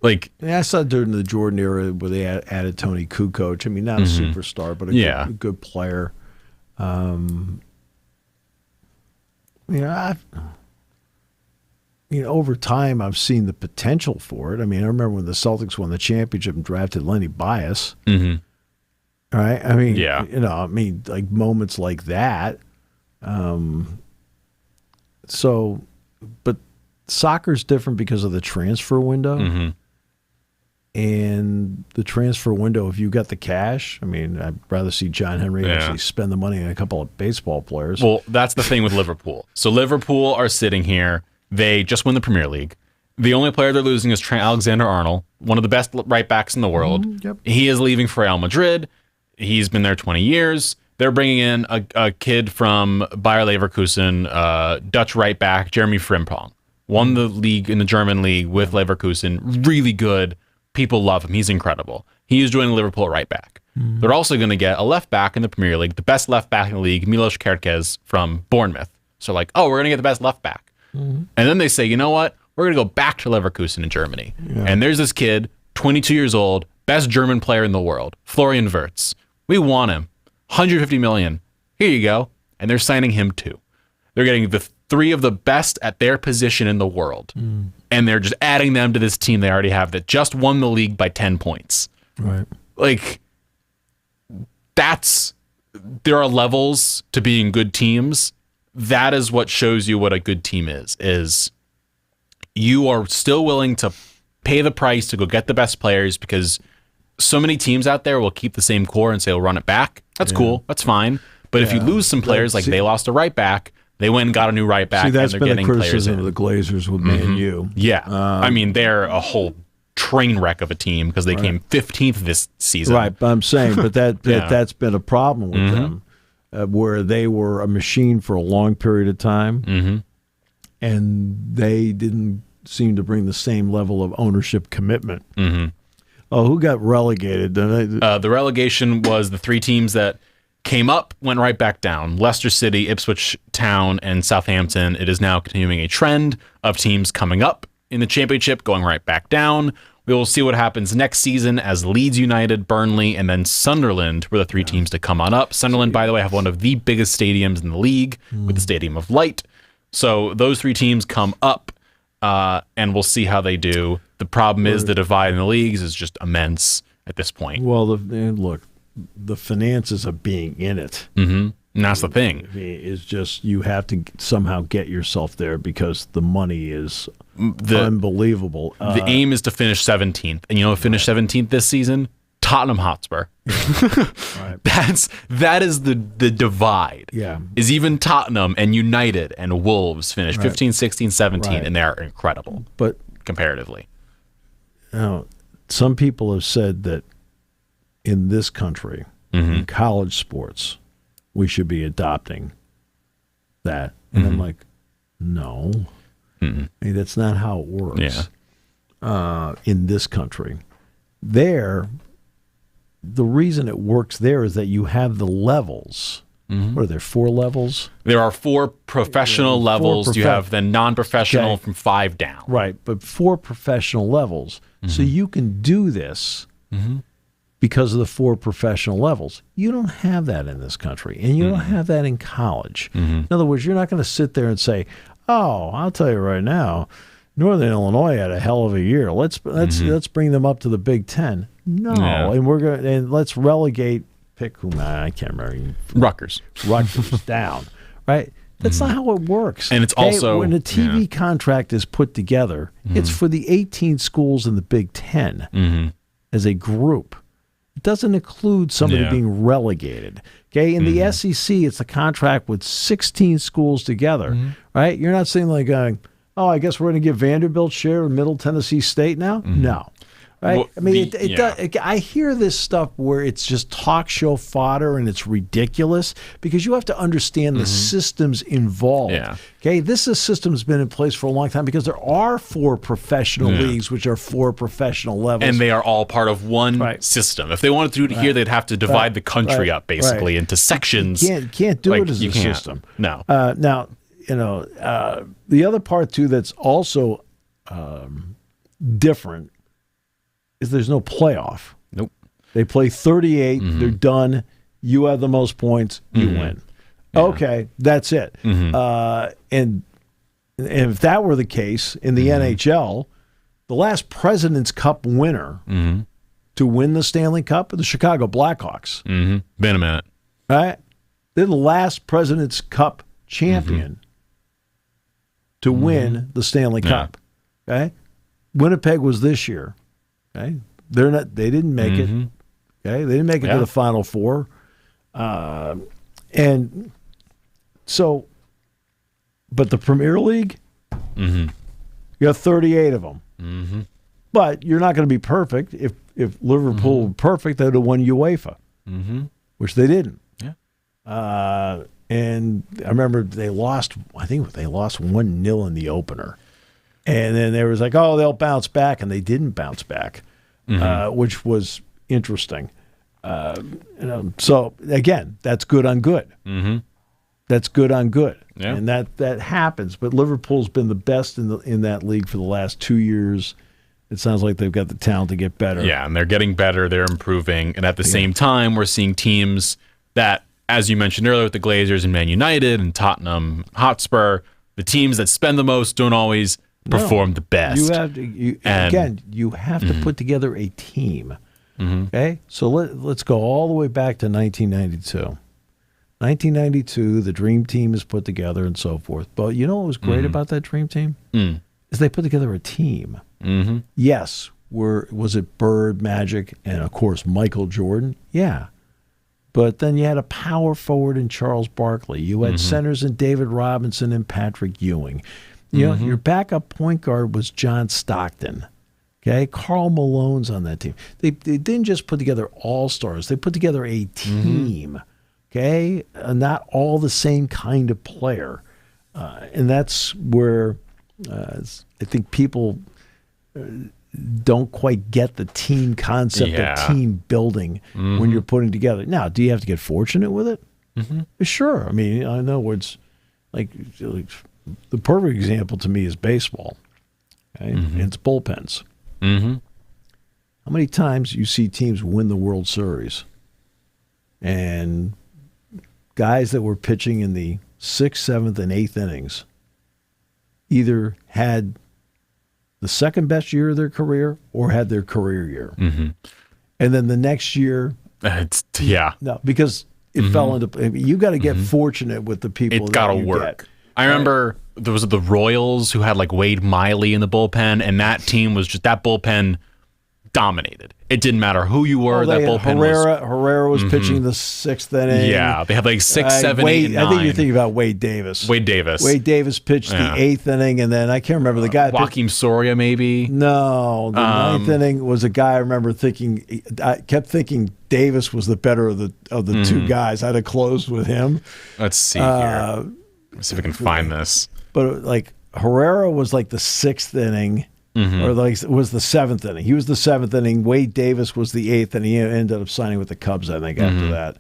like, I saw during the Jordan era where they added Tony Kukoc. I mean, not a superstar, but a good player. Over time, I've seen the potential for it. I mean, I remember when the Celtics won the championship and drafted Lenny Bias. Mm-hmm. Right? I mean, like moments like that. But soccer's different because of the transfer window. Mm-hmm. And the transfer window, if you got the cash, I mean, I'd rather see John Henry actually spend the money on a couple of baseball players. Well, that's the thing with Liverpool. So Liverpool are sitting here. They just won the Premier League. The only player they're losing is Trent Alexander-Arnold, one of the best right backs in the world. Yep. He is leaving for Real Madrid. He's been there 20 years. They're bringing in a kid from Bayer Leverkusen, Dutch right back, Jeremy Frimpong. Won the league in the German league with Leverkusen. Really good. People love him. He's incredible. He is joining Liverpool at right back. Mm-hmm. They're also going to get a left back in the Premier League, the best left back in the league, Milos Kerkez from Bournemouth. So like, we're going to get the best left back. Mm-hmm. And then they say, you know what? We're going to go back to Leverkusen in Germany. Yeah. And there's this kid, 22 years old, best German player in the world, Florian Wirtz. We want him. 150 million. Here you go. And they're signing him too. They're getting the 3 of the best at their position in the world. Mm. And they're just adding them to this team they already have that just won the league by 10 points. Right. Like, there are levels to being good teams. That is what shows you what a good team is you are still willing to pay the price to go get the best players, because so many teams out there will keep the same core and say, we'll run it back. That's cool. That's fine. But if you lose some players, like they lost a right back, they went and got a new right back. That's and they're been getting the criticism players of the Glazers with Man U. Yeah. I mean, they're a whole train wreck of a team because they came 15th this season. Right. But I'm saying, that's been a problem with them, where they were a machine for a long period of time, and they didn't seem to bring the same level of ownership commitment. Oh, who got relegated? The relegation was the 3 teams that came up, went right back down. Leicester City, Ipswich Town, and Southampton. It is now continuing a trend of teams coming up in the championship, going right back down. We will see what happens next season as Leeds United, Burnley, and then Sunderland were the 3 teams to come on up. Sunderland, by the way, have one of the biggest stadiums in the league with the Stadium of Light. So those 3 teams come up, and we'll see how they do. The problem is the divide in the leagues is just immense at this point. Well, look, the finances of being in it. And that's the thing. Is just you have to somehow get yourself there because the money is unbelievable. The aim is to finish 17th. And finish 17th this season? Tottenham Hotspur. That is the divide. Yeah. Is even Tottenham and United and Wolves finish 15, 16, 17, and they're incredible. But comparatively. Some people have said that in this country, in college sports, we should be adopting that. And I'm like, no. I mean, that's not how it works in this country. The reason it works there is that you have the levels. What are there, 4 levels? There are 4 professional levels. You have the non-professional from 5 down. Right, but 4 professional levels. So you can do this because of the 4 professional levels. You don't have that in this country, and you don't have that in college. In other words, you're not going to sit there and say, "Oh, I'll tell you right now, Northern Illinois had a hell of a year. Let's bring them up to the Big Ten." No, and let's relegate. Pick whom I can't remember. Rutgers down, right? That's not how it works. And it's also when a TV contract is put together, it's for the 18 schools in the Big Ten as a group. It doesn't include somebody being relegated. Okay, in the SEC, it's a contract with 16 schools together, right? You're not saying like, "Oh, I guess we're going to give Vanderbilt share of Middle Tennessee State now." No. Right? Well, I mean, I hear this stuff where it's just talk show fodder and it's ridiculous because you have to understand the systems involved. Yeah. Okay, this system has been in place for a long time because there are 4 professional leagues, which are 4 professional levels. And they are all part of one system. If they wanted to do it here, they'd have to divide the country up basically into sections. You can't do it as a system. No. Now, the other part, too, that's also different is there's no playoff. Nope. They play 38. They're done. You have the most points. You win. Yeah. Okay, that's it. And if that were the case in the NHL, the last President's Cup winner to win the Stanley Cup are the Chicago Blackhawks. Been a minute. Right? They're the last President's Cup champion to win the Stanley Cup. Okay? Winnipeg was this year. Okay, they didn't make it. Okay, they didn't make it to the Final Four, and so, but the Premier League, you got 38 of them. But you're not going to be perfect. If Liverpool were perfect, they would have won UEFA, which they didn't. Yeah, and I remember they lost. I think they lost 1-0 in the opener. And then there was like, "Oh, they'll bounce back," and they didn't bounce back, which was interesting. So again, that's good on good. That's good on good, and that happens. But Liverpool's been the best in that league for the last 2 years. It sounds like they've got the talent to get better. Yeah, and they're getting better. They're improving, and at the same time, we're seeing teams that, as you mentioned earlier, with the Glazers and Man United and Tottenham Hotspur, the teams that spend the most don't always perform the best. You have to, you have to put together a team. Okay? So let's go all the way back to 1992. 1992, the Dream Team is put together and so forth. But you know what was great about that Dream Team? Is they put together a team. Yes, was it Bird, Magic, and of course Michael Jordan? Yeah. But then you had a power forward in Charles Barkley. You had centers in David Robinson and Patrick Ewing. You know, your backup point guard was John Stockton. Okay, Karl Malone's on that team. They didn't just put together all-stars. They put together a team. Okay, not all the same kind of player. And that's where I think people don't quite get the team concept of team building when you're putting together. Now, do you have to get fortunate with it? Sure. I mean, I know it's like the perfect example to me is baseball. Okay? And it's bullpens. How many times you see teams win the World Series and guys that were pitching in the 6th, 7th, and 8th innings either had the second best year of their career or had their career year. And then the next year, no, because it fell into. You got to get fortunate with the people. It got to work. I remember there was the Royals who had like Wade Miley in the bullpen, and that team was just that bullpen dominated. It didn't matter who you were. That bullpen Herrera was pitching the 6th inning. Yeah, they had like 6, 7, 8, and 9. I think you're thinking about Wade Davis. Wade Davis pitched the 8th inning, and then I can't remember the guy. Joaquim Soria, maybe. No, the 9th inning was a guy I remember thinking. I kept thinking Davis was the better of the two guys. I'd have closed with him. Let's see here. Let's see if I can find this. But like Herrera was like the 6th inning. Or like it was the 7th inning. He was the 7th inning. Wade Davis was the 8th, and he ended up signing with the Cubs, I think, after that.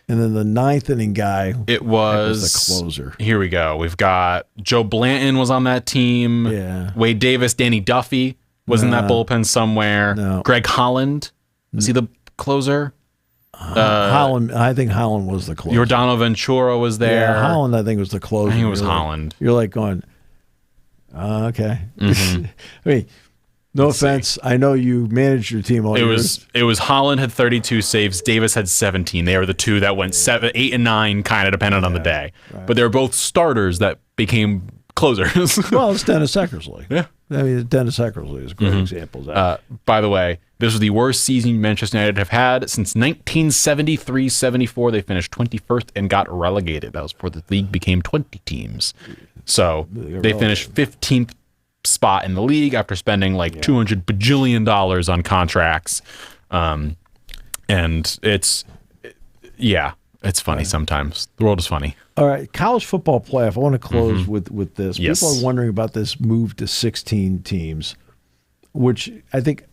And then the 9th inning guy, it was the closer. Here we go. We've got Joe Blanton was on that team. Yeah. Wade Davis, Danny Duffy was in that bullpen somewhere. No. Greg Holland. Was he the closer? Holland. I think Holland was the closer. Giordano Ventura was there. Yeah, Holland, I think, was the closer. I think it was Holland. You're like going, okay. I mean, no offense. I know you managed your team all years. It was Holland had 32 saves. Davis had 17. They were the two that went 7, 8, and 9, kind of dependent on the day. Right. But they were both starters that became closers. Well, it's Dennis Eckersley. Yeah. I mean, Dennis Eckersley is a great example of that. By the way, this was the worst season Manchester United have had since 1973-74. They finished 21st and got relegated. That was before the league became 20 teams. So they finished 15th spot in the league after spending like $200 bajillion on contracts. And it's funny sometimes. The world is funny. All right, college football playoff. I want to close with this. Yes. People are wondering about this move to 16 teams, which I think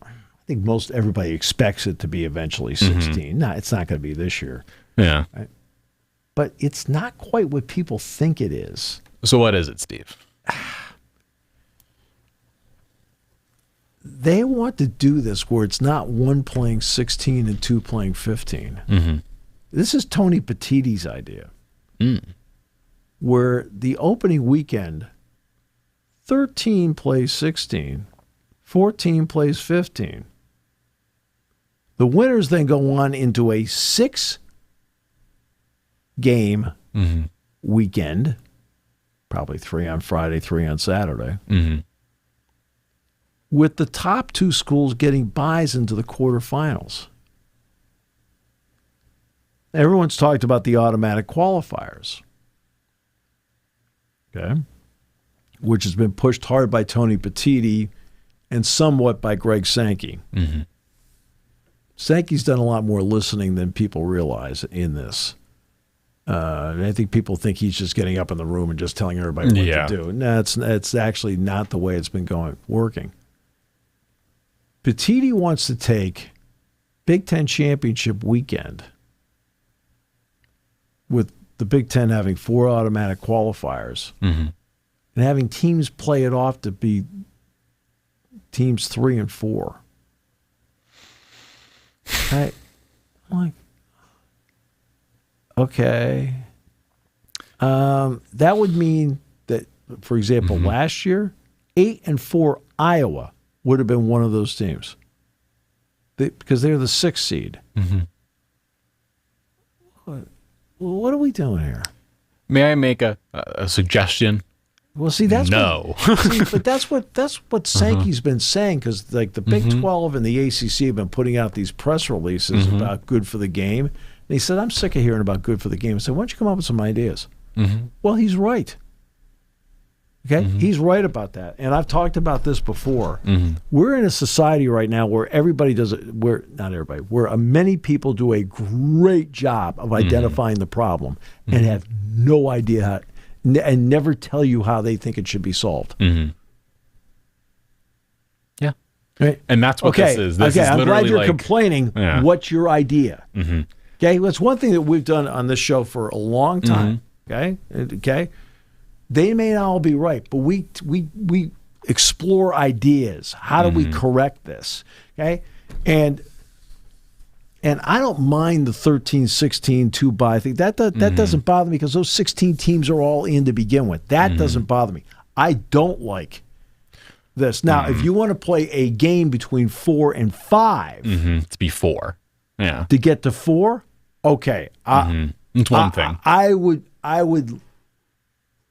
most everybody expects it to be eventually 16. No, it's not going to be this year. Yeah. Right? But it's not quite what people think it is. So what is it, Steve? They want to do this where it's not one playing 16 and two playing 15. This is Tony Petitti's idea, where the opening weekend, 13 plays 16, 14 plays 15. The winners then go on into a 6-game weekend, probably 3 on Friday, 3 on Saturday, with the top 2 schools getting buys into the quarterfinals. Everyone's talked about the automatic qualifiers, okay, which has been pushed hard by Tony Petitti and somewhat by Greg Sankey. Sankey's done a lot more listening than people realize in this. I think people think he's just getting up in the room and just telling everybody what to do. No, it's actually not the way it's been working. Petitti wants to take Big Ten championship weekend, with the Big Ten having 4 automatic qualifiers and having teams play it off to be teams 3 and 4. I'm like, okay. That would mean that, for example, last year, 8 and 4 Iowa would have been one of those teams because they're the 6th seed. What are we doing here? May I make a suggestion? Well, see, that's no. But that's what Sankey's been saying, because like the Big 12 and the ACC have been putting out these press releases about good for the game. And he said, "I'm sick of hearing about good for the game." I said, "Why don't you come up with some ideas?" Well, he's right. Okay, he's right about that, and I've talked about this before. We're in a society right now where everybody does it. Where not everybody, where many people do a great job of identifying the problem and have no idea how, and never tell you how they think it should be solved. Yeah, right? And that's what this is. This is I'm glad you're like, complaining. What's your idea? Okay, well, it's one thing that we've done on this show for a long time. Okay. They may not all be right, but we explore ideas. How do we correct this? Okay? And I don't mind the 13, 16, 2-bye thing. That doesn't bother me because those 16 teams are all in to begin with. That doesn't bother me. I don't like this. Now, if you want to play a game between 4 and 5. To be 4. Yeah. To get to 4, okay. It's one thing. I would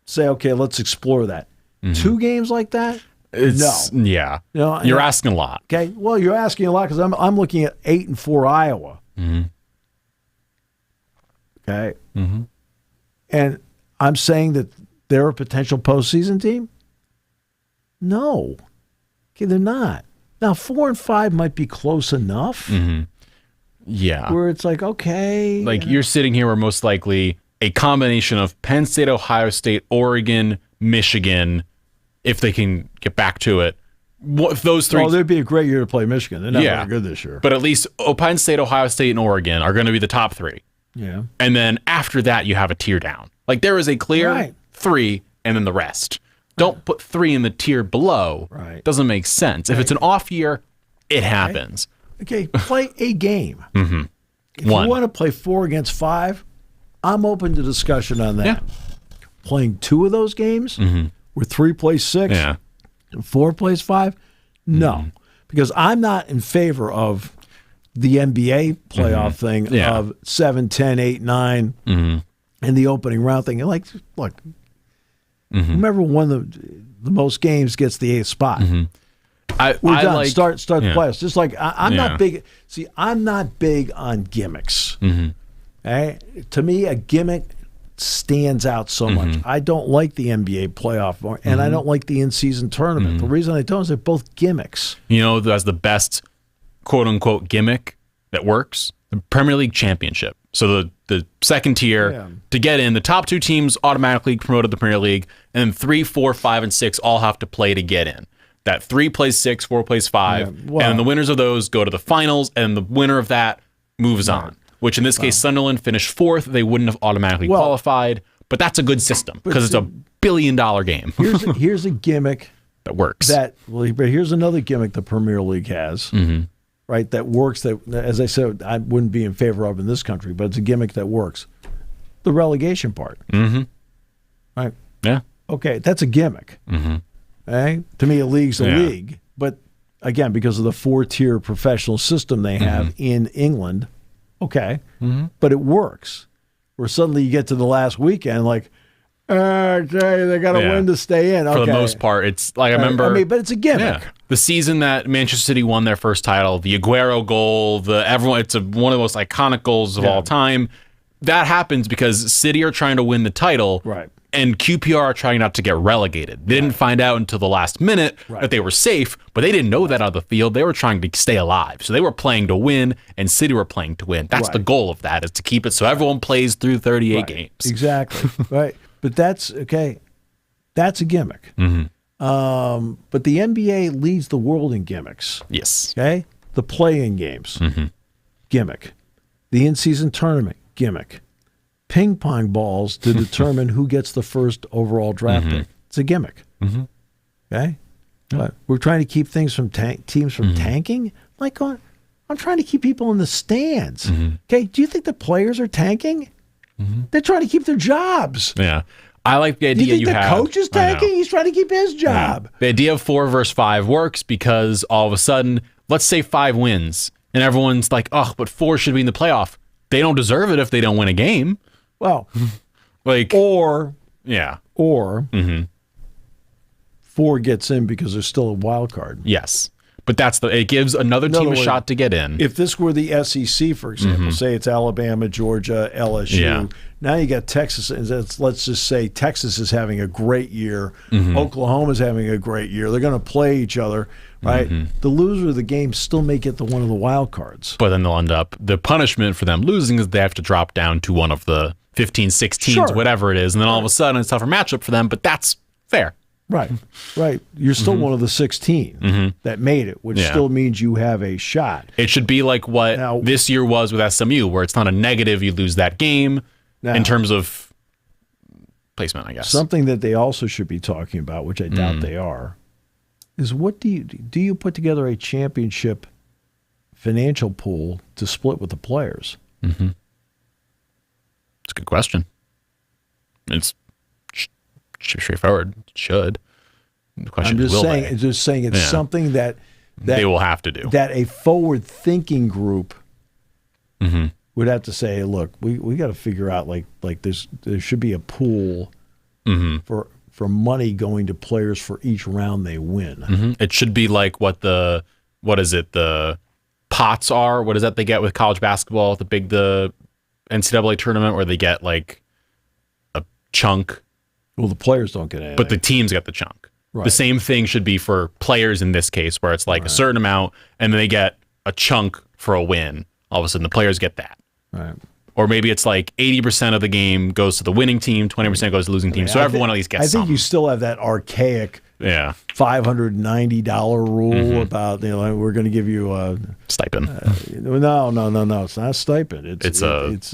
say, okay, let's explore that. 2 games like that? No. Yeah. You're asking a lot. Okay. Well, you're asking a lot because I'm looking at 8 and 4 Iowa. Okay. And I'm saying that they're a potential postseason team? No. Okay, they're not. Now, 4 and 5 might be close enough. Yeah. Where it's like, okay. Like you're sitting here where most likely a combination of Penn State, Ohio State, Oregon, Michigan, if they can get back to it. Those 3. Oh, there'd be a great year to play Michigan. They're not very good this year. But at least Penn State, Ohio State, and Oregon are going to be the top 3. Yeah. And then after that, you have a tier down. Like there is a clear 3 and then the rest. Don't put 3 in the tier below. Right. Doesn't make sense. If it's an off year, it happens. Okay, play a game. If One. you want to play 4 against 5, I'm open to discussion on that. Yeah. Playing 2 of those games where 3 plays 6 Yeah. and 4 plays 5, no. Because I'm not in favor of the NBA playoff thing of 7, 10, 8, 9 and the opening round thing. Like, look, whomever won the most games gets the 8th spot. We're done. Start the playoffs. Just like I'm not big. See, I'm not big on gimmicks. Okay? To me, a gimmick stands out so much. I don't like the NBA playoff, and I don't like the in-season tournament. The reason I don't is they're both gimmicks. You know, that's the best quote-unquote gimmick that works? The Premier League Championship. So the second tier, to get in, the top 2 teams automatically promoted to the Premier League, and then 3, 4, 5, and 6 all have to play to get in. That 3 plays 6, 4 plays 5, and the winners of those go to the finals, and the winner of that moves on. Which in this case, Sunderland finished 4th. They wouldn't have automatically qualified, but that's a good system because it's a $1 billion game. Here's a gimmick that works. But here's another gimmick the Premier League has, right? That works. That, as I said, I wouldn't be in favor of in this country, but it's a gimmick that works. The relegation part, right? Yeah. Okay, that's a gimmick. Okay? To me, a league's a league, but again, because of the 4-tier professional system they have in England. Okay, but it works. Where suddenly you get to the last weekend, like, okay, they got to win to stay in. Okay. For the most part, it's like I remember. But it's a gimmick. The season that Manchester City won their first title, the Aguero goal, it's one of the most iconic goals of all time. That happens because City are trying to win the title, right? And QPR are trying not to get relegated. They didn't find out until the last minute that they were safe, but they didn't know that on the field. They were trying to stay alive. So they were playing to win, and City were playing to win. That's the goal of that, is to keep it so everyone plays through 38 games. Exactly. Right. But that's, okay, that's a gimmick. But the NBA leads the world in gimmicks. Yes. Okay? The play-in games, gimmick. The in-season tournament, gimmick. Ping pong balls to determine who gets the first overall draft pick. It's a gimmick. Okay? But we're trying to keep things from teams from tanking. Like, I'm trying to keep people in the stands. Okay? Do you think the players are tanking? They're trying to keep their jobs. Yeah. I like the idea you think the coach is tanking? He's trying to keep his job. The idea of 4 versus 5 works because all of a sudden, let's say 5 wins, and everyone's like, oh, but 4 should be in the playoff. They don't deserve it if they don't win a game. Well, like, or 4 gets in because there's still a wild card. Yes, but it gives another team a shot to get in. If this were the SEC, for example, say it's Alabama, Georgia, LSU. Now you got Texas, and let's just say Texas is having a great year. Oklahoma's having a great year. They're going to play each other, right? The loser of the game still may get one of the wild cards. But then they'll end up, the punishment for them losing is they have to drop down to one of the 15, 16s, whatever it is. And then all of a sudden it's a tougher matchup for them, but that's fair. Right. You're still one of the 16 that made it, which still means you have a shot. It should be like what this year was with SMU, where it's not a negative, you lose that game in terms of placement, I guess. Something that they also should be talking about, which I doubt they are, is what do you put together a championship financial pool to split with the players? It's a good question. It's straightforward. It should. The question I'm is, just saying it's something that they will have to do. That a forward-thinking group would have to say, look, we got to figure out like there should be a pool for money going to players for each round they win. It should be like the pots are. What is that they get with college basketball? The NCAA tournament where they get like a chunk. Well, the players don't get anything. But the teams get the chunk. Right. The same thing should be for players in this case, where it's like a certain amount, and then they get a chunk for a win. All of a sudden, the players get that. Right. Or maybe it's like 80% of the game goes to the winning team, 20% goes to the losing team. So everyone at least gets something. I think you still have that archaic $590 rule about, we're going to give you a stipend. No, it's not a stipend. It's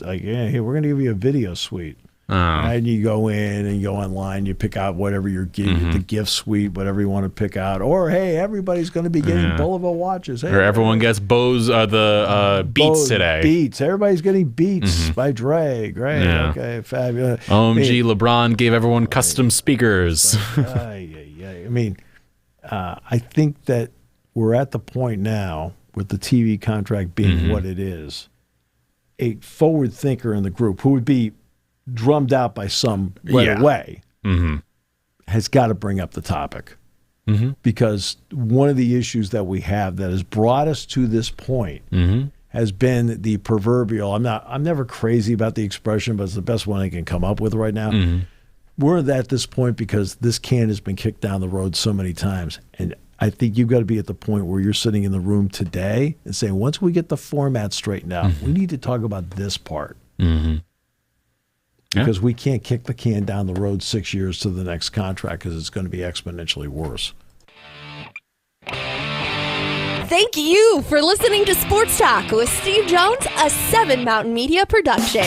like, hey, we're going to give you a video suite. And you go in and you go online, you pick out whatever you're getting, the gift suite, whatever you want to pick out. Or, hey, everybody's going to be getting Bulova watches. Hey, or everyone gets Bose, the Beats Bose today. Beats. Everybody's getting Beats by Dre. Great. Yeah. Okay, fabulous. OMG, LeBron gave everyone custom speakers. I mean, I think that we're at the point now with the TV contract being what it is, a forward thinker in the group who would be drummed out by some right away has got to bring up the topic. Because one of the issues that we have that has brought us to this point has been the proverbial, I'm never crazy about the expression, but it's the best one I can come up with right now. We're at this point because this can has been kicked down the road so many times. And I think you've got to be at the point where you're sitting in the room today and saying, once we get the format straightened out, we need to talk about this part. Because we can't kick the can down the road 6 years to the next contract because it's going to be exponentially worse. Thank you for listening to Sports Talk with Steve Jones, a 7 Mountain Media production.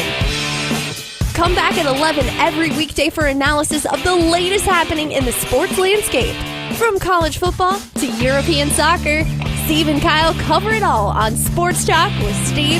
Come back at 11 every weekday for analysis of the latest happening in the sports landscape. From college football to European soccer, Steve and Kyle cover it all on Sports Talk with Steve